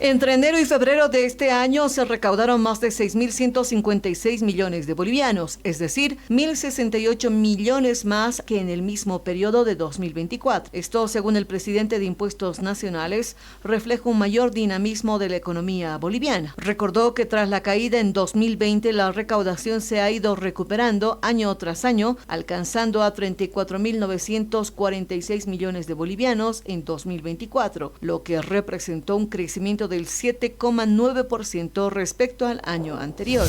Entre enero y febrero de este año se recaudaron más de 6.156 millones de bolivianos, es decir, 1.068 millones más que en el mismo periodo de 2024. Esto, según el presidente de Impuestos Nacionales, refleja un mayor dinamismo de la economía boliviana. Recordó que tras la caída en 2020, la recaudación se ha ido recuperando año tras año, alcanzando a 34.946 millones de bolivianos en 2024, lo que representó un crecimiento del 7,9% respecto al año anterior.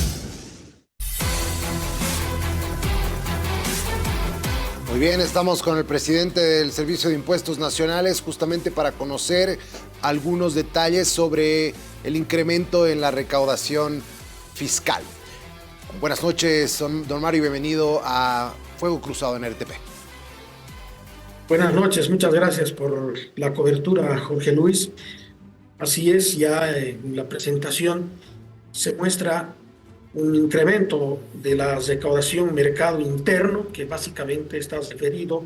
Muy bien, estamos con el presidente del Servicio de Impuestos Nacionales justamente para conocer algunos detalles sobre el incremento en la recaudación fiscal. Buenas noches, don Mario, bienvenido a Fuego Cruzado en RTP. Buenas noches, muchas gracias por la cobertura, Jorge Luis. Así es, ya en la presentación se muestra un incremento de la recaudación mercado interno, que básicamente está referido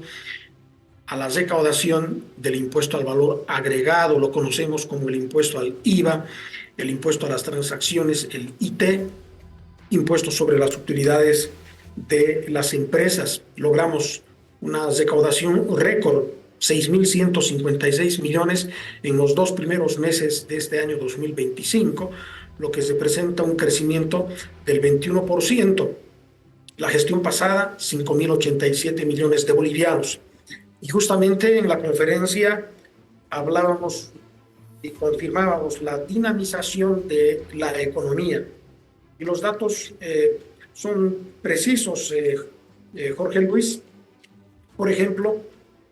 a la recaudación del impuesto al valor agregado, lo conocemos como el impuesto al IVA, el impuesto a las transacciones, el IT, impuesto sobre las utilidades de las empresas. Logramos una recaudación récord, 6.156 millones en los 2 primeros meses de este año 2025, lo que representa un crecimiento del 21%. La gestión pasada, 5.087 millones de bolivianos. Y justamente en la conferencia hablábamos y confirmábamos la dinamización de la economía. Y los datos son precisos, Jorge Luis. Por ejemplo,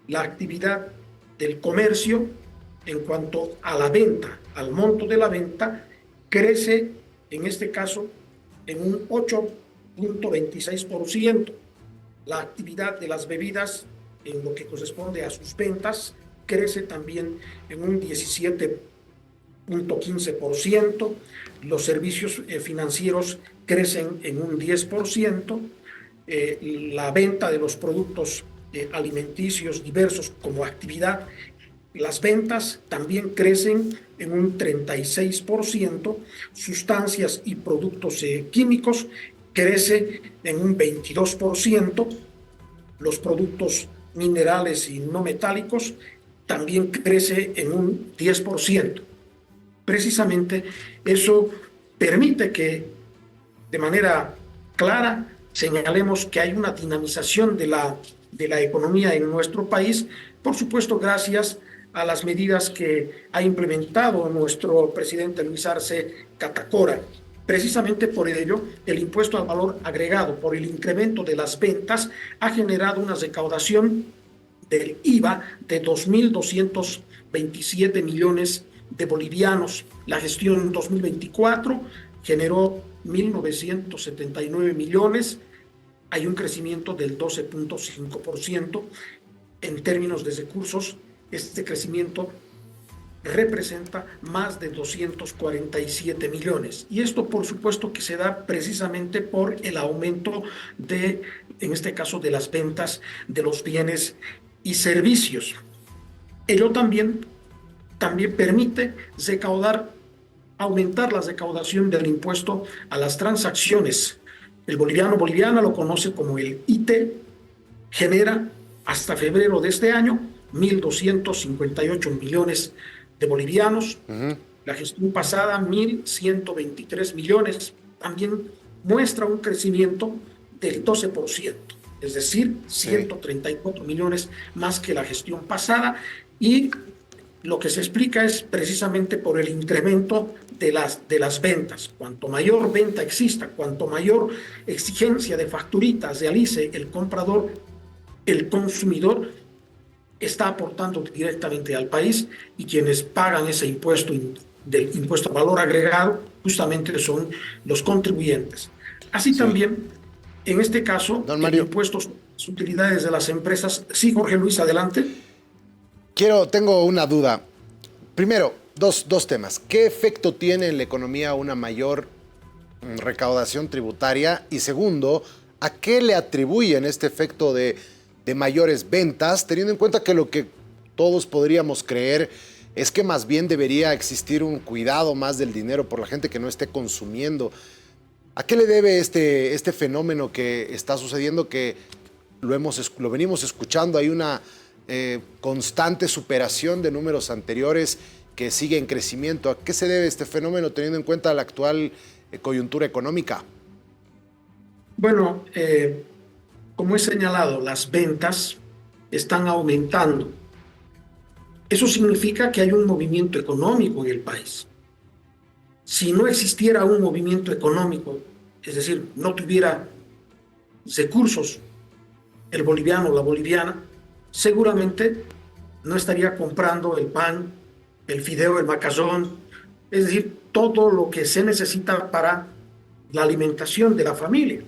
la actividad del comercio en cuanto a la venta, al monto de la venta, crece en este caso en un 8,26%. La actividad de las bebidas en lo que corresponde a sus ventas crece también en un 17,15%. Los servicios financieros crecen en un 10%. La venta de los productos alimenticios diversos como actividad, las ventas también crecen en un 36%, sustancias y productos químicos crece en un 22%, los productos minerales y no metálicos también crece en un 10%. Precisamente eso permite que de manera clara señalemos que hay una dinamización de la economía en nuestro país, por supuesto gracias a las medidas que ha implementado nuestro presidente Luis Arce Catacora. Precisamente por ello, el impuesto al valor agregado, por el incremento de las ventas, ha generado una recaudación del IVA de 2.227 millones de bolivianos. La gestión en 2024 generó 1.979 millones. Hay un crecimiento del 12,5%. En términos de recursos, este crecimiento representa más de 247 millones. Y esto, por supuesto, que se da precisamente por el aumento de, en este caso, de las ventas de los bienes y servicios. Ello también permite aumentar la recaudación del impuesto a las transacciones. El boliviana lo conoce como el IT, genera hasta febrero de este año 1.258 millones de bolivianos. La gestión pasada 1.123 millones. También muestra un crecimiento del 12%, es decir, 134 millones más que la gestión pasada, y lo que se explica es precisamente por el incremento de las ventas. Cuanto mayor venta exista, cuanto mayor exigencia de facturitas realice el comprador, el consumidor está aportando directamente al país, y quienes pagan ese impuesto del impuesto al valor agregado justamente son los contribuyentes. Así también, en este caso, don Mario, el impuesto sobre las utilidades de las empresas. Sí, Jorge Luis, adelante. Tengo una duda. Primero, dos temas. ¿Qué efecto tiene en la economía una mayor recaudación tributaria? Y segundo, ¿a qué le atribuyen este efecto de mayores ventas, teniendo en cuenta que lo que todos podríamos creer es que más bien debería existir un cuidado más del dinero por la gente que no esté consumiendo. ¿A qué le debe este fenómeno que está sucediendo, que lo venimos escuchando? Hay una constante superación de números anteriores que sigue en crecimiento. ¿A qué se debe este fenómeno teniendo en cuenta la actual coyuntura económica? Bueno, como he señalado, las ventas están aumentando. Eso significa que hay un movimiento económico en el país. Si no existiera un movimiento económico, es decir, no tuviera recursos el boliviano o la boliviana, seguramente no estaría comprando el pan, el fideo, el macazón, es decir, todo lo que se necesita para la alimentación de la familia.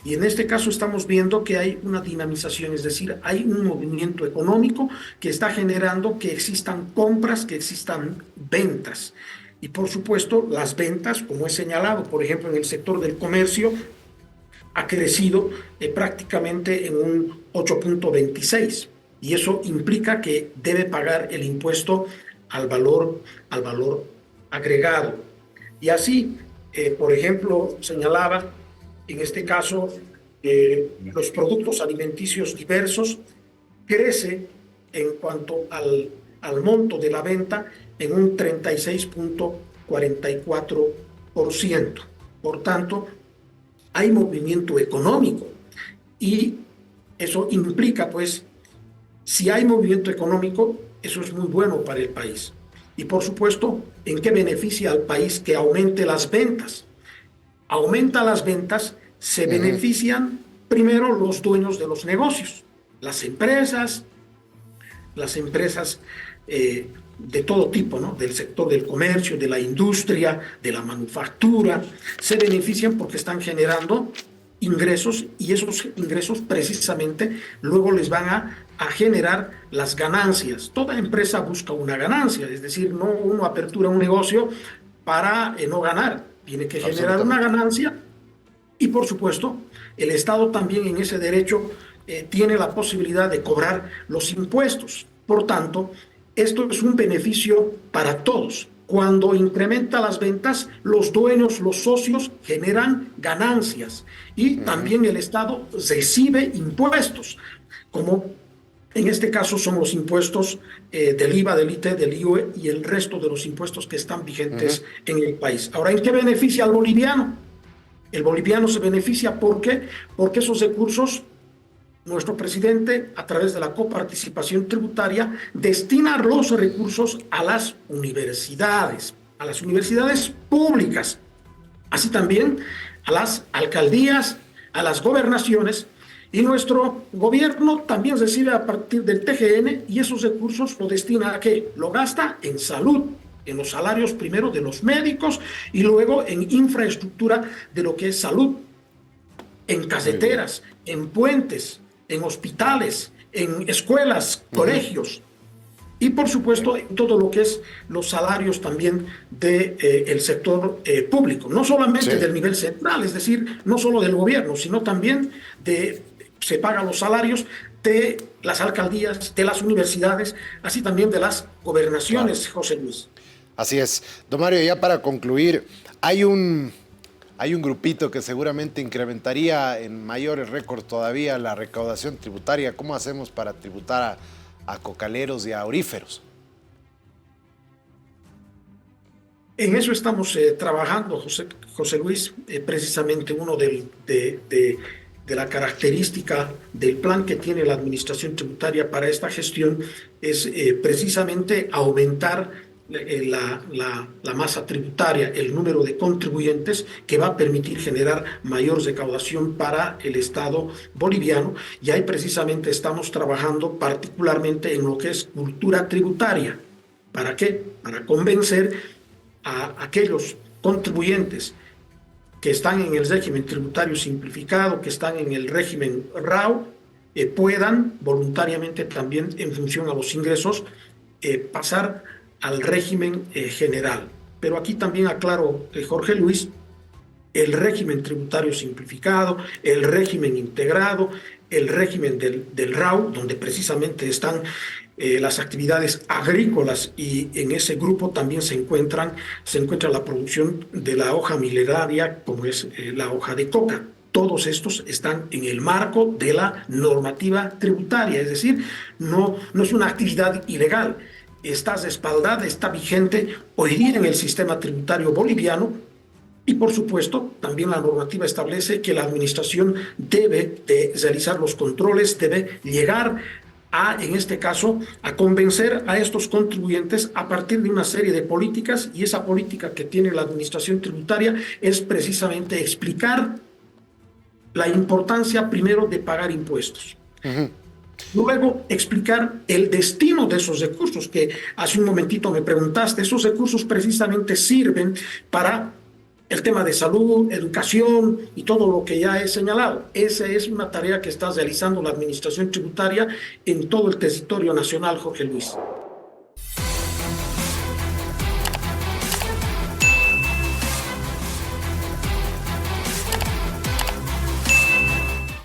Y en este caso estamos viendo que hay una dinamización, es decir, hay un movimiento económico que está generando que existan compras, que existan ventas. Y por supuesto, las ventas, como he señalado, por ejemplo, en el sector del comercio, ha crecido prácticamente en un 8.26. Y eso implica que debe pagar el impuesto al valor agregado. Y así, por ejemplo, señalaba, en este caso, los productos alimenticios diversos crece en cuanto al monto de la venta en un 36.44%. Por tanto, hay movimiento económico y eso implica, pues, si hay movimiento económico, eso es muy bueno para el país. Y por supuesto, ¿en qué beneficia al país que aumente las ventas? Aumenta las ventas, se benefician primero los dueños de los negocios, las empresas de todo tipo, ¿no? Del sector del comercio, de la industria, de la manufactura, se benefician porque están generando ingresos y esos ingresos precisamente luego les van a generar las ganancias. Toda empresa busca una ganancia, es decir, no uno apertura un negocio para no ganar, tiene que generar una ganancia y por supuesto el Estado también en ese derecho tiene la posibilidad de cobrar los impuestos. Por tanto, esto es un beneficio para todos. Cuando incrementa las ventas, los dueños, los socios generan ganancias y también el Estado recibe impuestos, como en este caso son los impuestos del IVA, del ITE, del IUE y el resto de los impuestos que están vigentes en el país. Ahora, ¿en qué beneficia al boliviano? El boliviano se beneficia, ¿por qué? Porque esos recursos, nuestro presidente, a través de la coparticipación tributaria, destina los recursos a las universidades públicas, así también a las alcaldías, a las gobernaciones, y nuestro gobierno también recibe a partir del TGN y esos recursos lo destina a ¿qué? Lo gasta en salud, en los salarios primero de los médicos y luego en infraestructura de lo que es salud, en carreteras, en puentes, en hospitales, en escuelas, colegios y por supuesto en todo lo que es los salarios también del sector público, no solamente del nivel central, es decir, no solo del gobierno, sino también se pagan los salarios de las alcaldías, de las universidades, así también de las gobernaciones, José Luis. Así es. Don Mario, ya para concluir, hay un grupito que seguramente incrementaría en mayores récords todavía la recaudación tributaria. ¿Cómo hacemos para tributar a cocaleros y a auríferos? En eso estamos trabajando, José Luis. Precisamente uno de la característica del plan que tiene la Administración Tributaria para esta gestión es precisamente aumentar la masa tributaria, el número de contribuyentes que va a permitir generar mayor recaudación para el Estado boliviano. Y ahí precisamente estamos trabajando particularmente en lo que es cultura tributaria. ¿Para qué? Para convencer a aquellos contribuyentes que están en el régimen tributario simplificado, que están en el régimen RAU, puedan voluntariamente también en función a los ingresos pasar al régimen general. Pero aquí también aclaro, Jorge Luis, el régimen tributario simplificado, el régimen integrado, el régimen del RAU, donde precisamente están las actividades agrícolas, y en ese grupo también se encuentra la producción de la hoja milenaria, como es la hoja de coca. Todos estos están en el marco de la normativa tributaria, es decir, no es una actividad ilegal, está respaldada, está vigente hoy día en el sistema tributario boliviano. Y por supuesto, también la normativa establece que la administración debe de realizar los controles, debe llegar en este caso, a convencer a estos contribuyentes a partir de una serie de políticas, y esa política que tiene la administración tributaria es precisamente explicar la importancia primero de pagar impuestos. Luego, explicar el destino de esos recursos, que hace un momentito me preguntaste. Esos recursos precisamente sirven para el tema de salud, educación y todo lo que ya he señalado. Esa es una tarea que está realizando la administración tributaria en todo el territorio nacional, Jorge Luis.